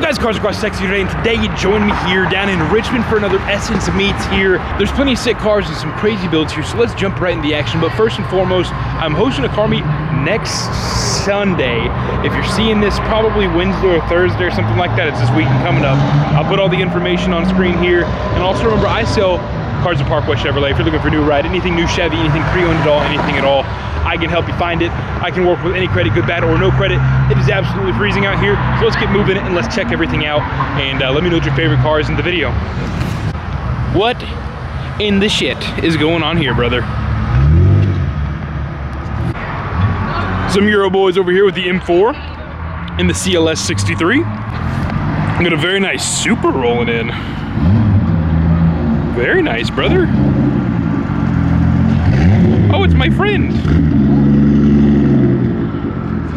So guys, Cars Across Texas today, and today you join me here down in Richmond for another Essence Meets here. There's plenty of sick cars and some crazy builds here, so let's jump right in the action. But first and foremost, I'm hosting a car meet next Sunday. If you're seeing this probably Wednesday or Thursday or something like that, it's this weekend coming up. I'll put all the information on screen here. And also remember, I sell cars at Parkway Chevrolet. If you're looking for a new ride, anything new Chevy, anything pre-owned at all, anything at all, I can help you find it. I can work with any credit, good, bad, or no credit. It is absolutely freezing out here, so let's get moving and let's check everything out. And let me know what your favorite car is in the video. What in the shit is going on here, brother? Some Euro boys over here with the M4 and the CLS 63. I got a very nice Super rolling in. Very nice, brother. Oh, it's my friend.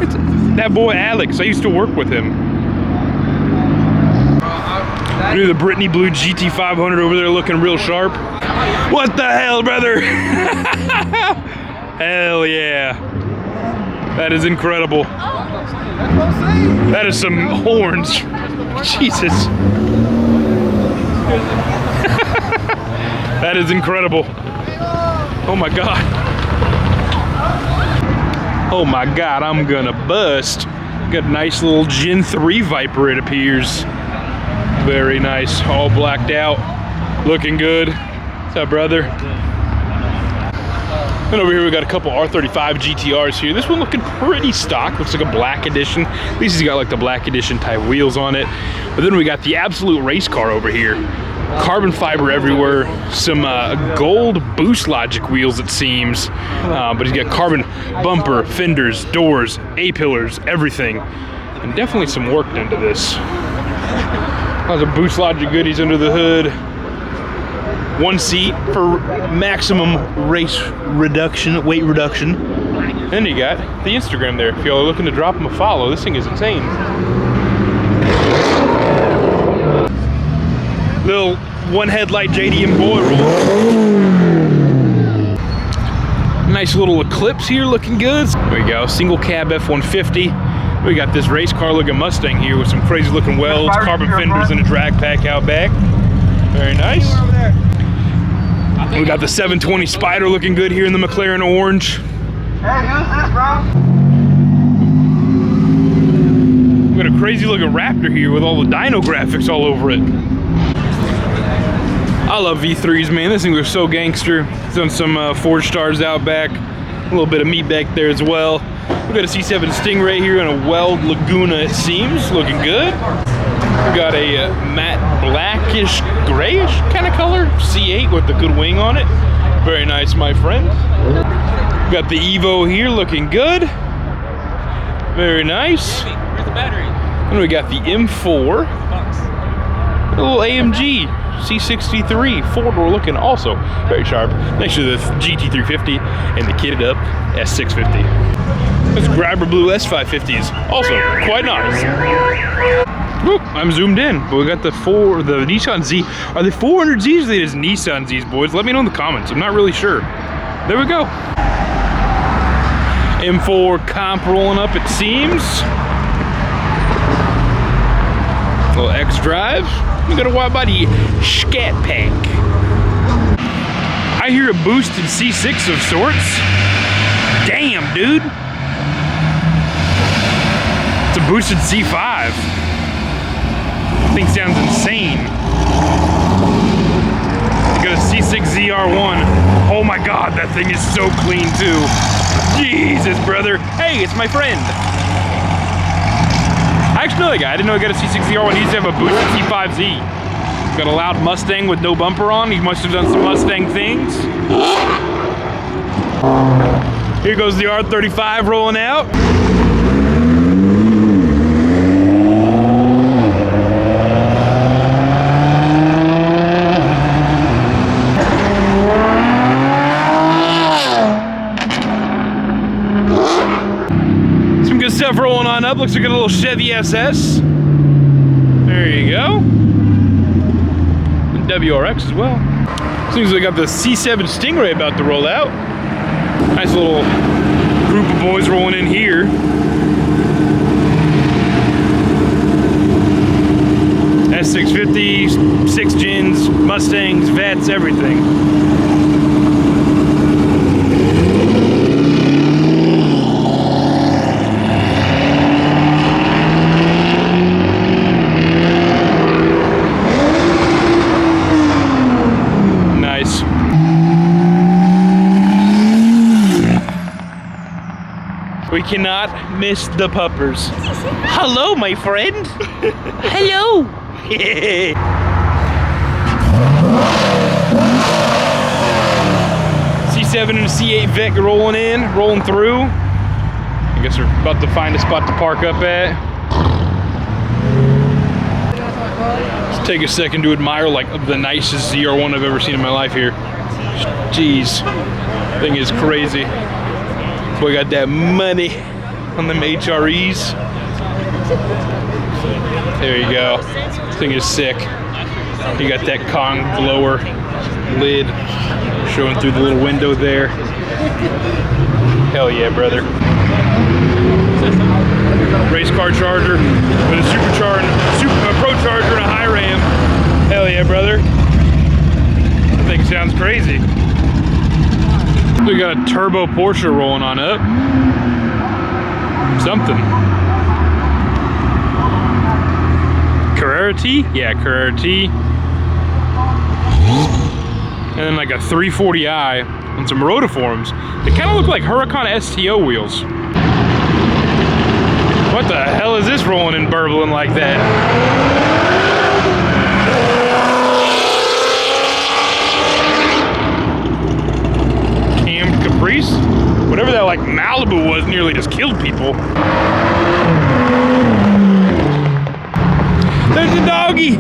It's that boy Alex. I used to work with him. Look at the Brittany Blue GT500 over there looking real sharp. What the hell, brother? Hell yeah. That is incredible. That is some horns. Jesus. That is incredible. Oh my God. Oh my God, I'm gonna bust. Got a nice little Gen 3 Viper, it appears. Very nice, all blacked out. Looking good. What's up, brother? And over here we got a couple R35 GTRs here. This one looking pretty stock. Looks like a black edition. At least he's got like the black edition type wheels on it. But then we got the absolute race car over here. Carbon fiber everywhere, some gold Boost Logic wheels it seems, but he's got carbon bumper, fenders, doors, A-pillars, everything, and definitely some work done to this. Lots of Boost Logic goodies under the hood. One seat for maximum race reduction, weight reduction. And then you got the Instagram there. If y'all are looking to drop him a follow, this thing is insane. Little one headlight JDM boy roll. Nice little Eclipse here looking good. There we go, single cab F-150. We got this race car looking Mustang here with some crazy looking welds, carbon fenders, and a drag pack out back. Very nice. We got the 720 Spider looking good here in the McLaren orange. Hey, who's this, bro? We got a crazy looking Raptor here with all the dyno graphics all over it. I love V3s, man. This thing looks so gangster. It's done some Forge Stars out back. A little bit of meat back there as well. We got a C7 Stingray here in a Weld Laguna, it seems. Looking good. We got a matte blackish, grayish kind of color. C8 with the good wing on it. Very nice, my friend. We got the Evo here looking good. Very nice. Where's the battery? And we got the M4. A little AMG. C63 four-door looking, also very sharp, next to the GT350 and the kitted up S650. This Grabber Blue S550s, also quite nice. Whoop, I'm zoomed in, but we got the Nissan Z. Are they 400Zs or are they just Nissan Zs, boys? Let me know in the comments, I'm not really sure. There we go. M4 comp rolling up, it seems. A little X-Drive. We got a wide body Scat Pack. I hear a boosted C6 of sorts. Damn, dude. It's a boosted C5. Thing sounds insane. We got a C6 ZR1. Oh my God, that thing is so clean too. Jesus, brother. Hey, it's my friend. I actually know that guy. I didn't know he got a C6 ZR1. He used to have a boosted C5Z. Got a loud Mustang with no bumper on. He must have done some Mustang things. Here goes the R35 rolling out. Stuff rolling on up. Looks like a little Chevy SS. There you go. And WRX as well. Seems like we got the C7 Stingray about to roll out. Nice little group of boys rolling in here. S650, 6 gens, Mustangs, Vets, everything. Nice. We cannot miss the puppers. Hello, my friend. Hello. C7 and a C8 Vec rolling through. I guess we're about to find a spot to park up at. Let's take a second to admire like the nicest ZR1 I've ever seen in my life here. Jeez, thing is crazy. Boy, got that money on them HREs. There you go. This thing is sick. You got that Kong blower lid showing through the little window there. Hell yeah, brother. Race car charger with a Pro Charger and a high ram. Hell yeah, brother. That thing sounds crazy. We got a turbo Porsche rolling on up. Something. Carrera T? Yeah, Carrera T. And then like a 340i and some rotiforms. They kind of look like Huracan STO wheels. What the hell is this rolling and burbling like that? Caprice? Whatever that like Malibu was nearly just killed people. There's a doggy!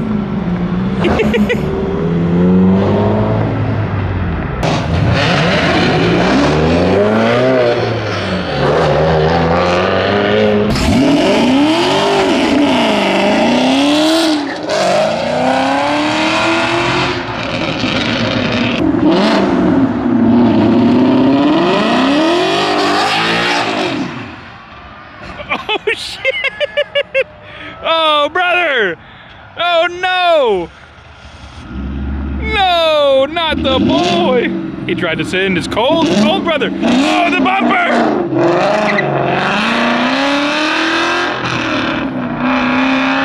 Oh, brother! Oh, no! No, not the boy! He tried to send his cold brother! Oh, the bumper!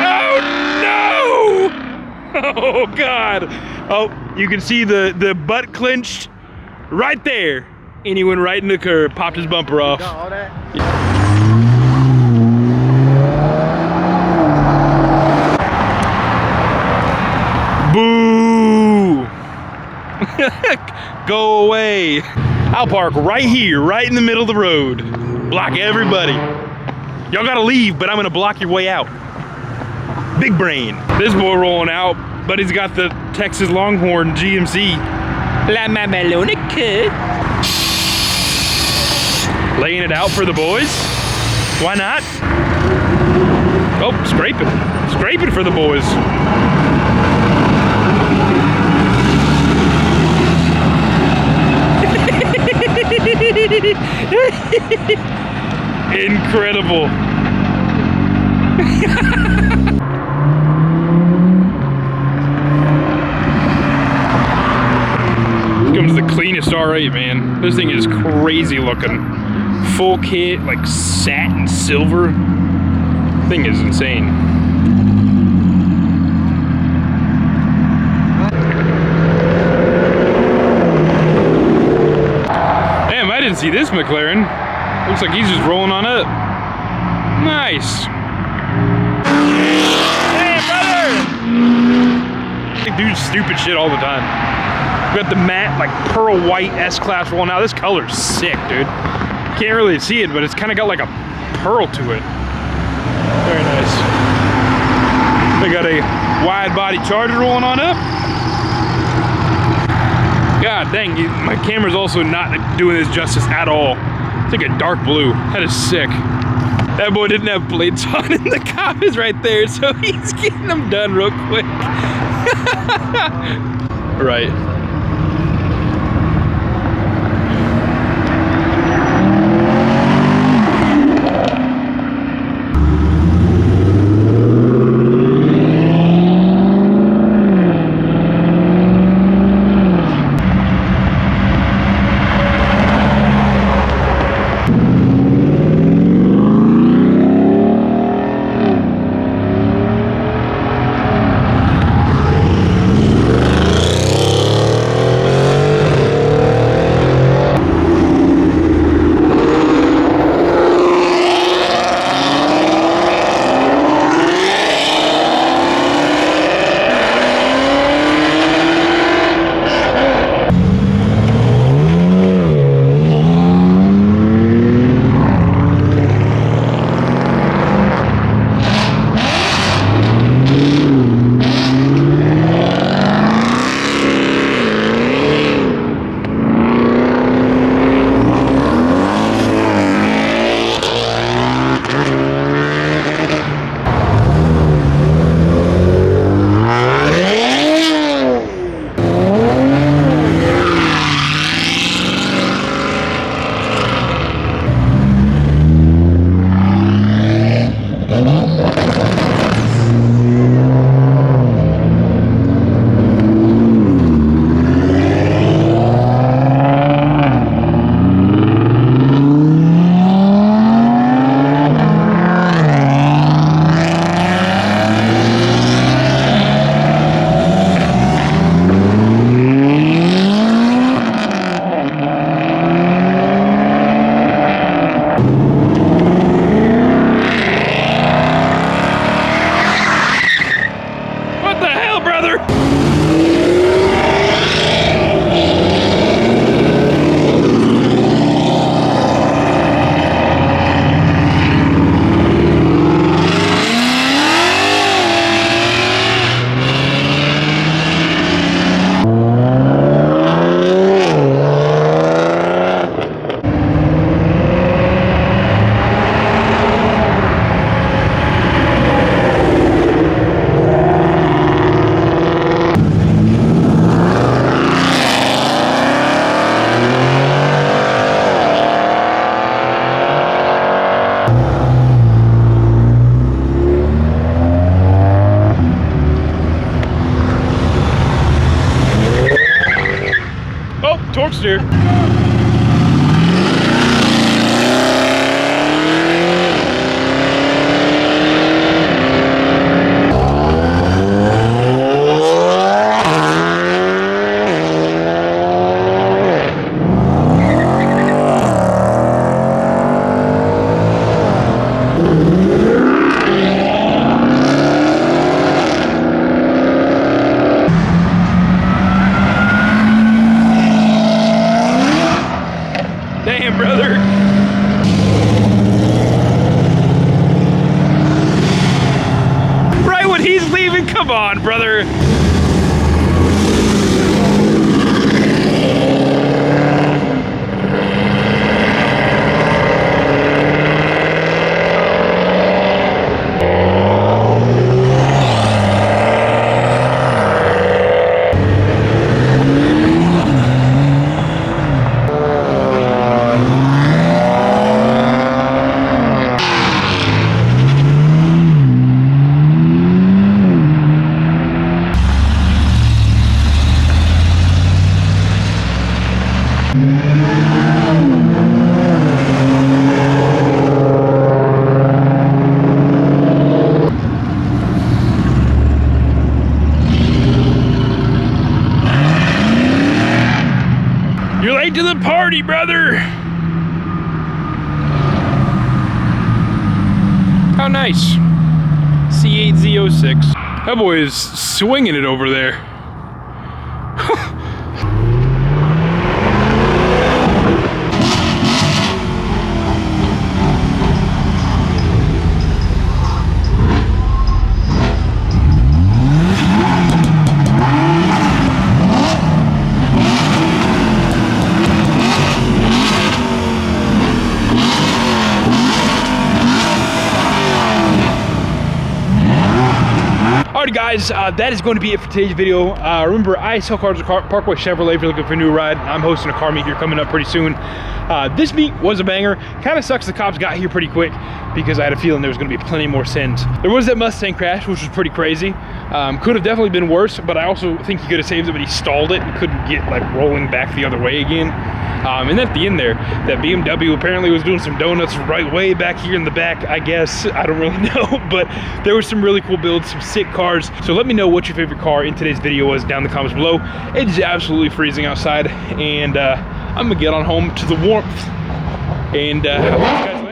Oh, no! Oh, God! Oh, you can see the butt clenched right there. And he went right in the curb, popped his bumper off. Got all that? Boo! Go away. I'll park right here, right in the middle of the road. Block everybody. Y'all gotta leave, but I'm gonna block your way out. Big brain. This boy rolling out, but he's got the Texas Longhorn GMC. La Mamalonica. Laying it out for the boys. Why not? Oh, scraping. Scraping for the boys. Incredible. Here comes the cleanest R8, man. This thing is crazy looking. Full kit, like satin silver. Thing is insane. Damn, I didn't see this McLaren. Looks like he's just rolling on up. Nice. Hey, brother! They do stupid shit all the time. We got the matte, like pearl white S-Class rolling out. This color's sick, dude. Can't really see it, but it's kind of got like a pearl to it. Very nice. They got a wide body Charger rolling on up. God dang, my camera's also not doing this justice at all. It's like a dark blue. That is sick. That boy didn't have plates on and the cop is right there, so he's getting them done real quick. Right. Damn, brother. Right when he's leaving, come on, brother. You're late to the party, brother. How nice. C8Z06. That boy is swinging it over there. Alright guys, that is going to be it for today's video. Remember, I sell cars at Parkway Chevrolet if you're looking for a new ride. I'm hosting a car meet here coming up pretty soon. This meet was a banger. Kind of sucks the cops got here pretty quick because I had a feeling there was going to be plenty more sins. There was that Mustang crash, which was pretty crazy. Could have definitely been worse, but I also think he could have saved it, but he stalled it and couldn't get like rolling back the other way again. And then at the end there, that BMW apparently was doing some donuts right way back here in the back, I guess. I don't really know, but there was some really cool builds, some sick cars. So let me know what your favorite car in today's video was down in the comments below. It's absolutely freezing outside, and I'm gonna get on home to the warmth. And I'll see you guys later.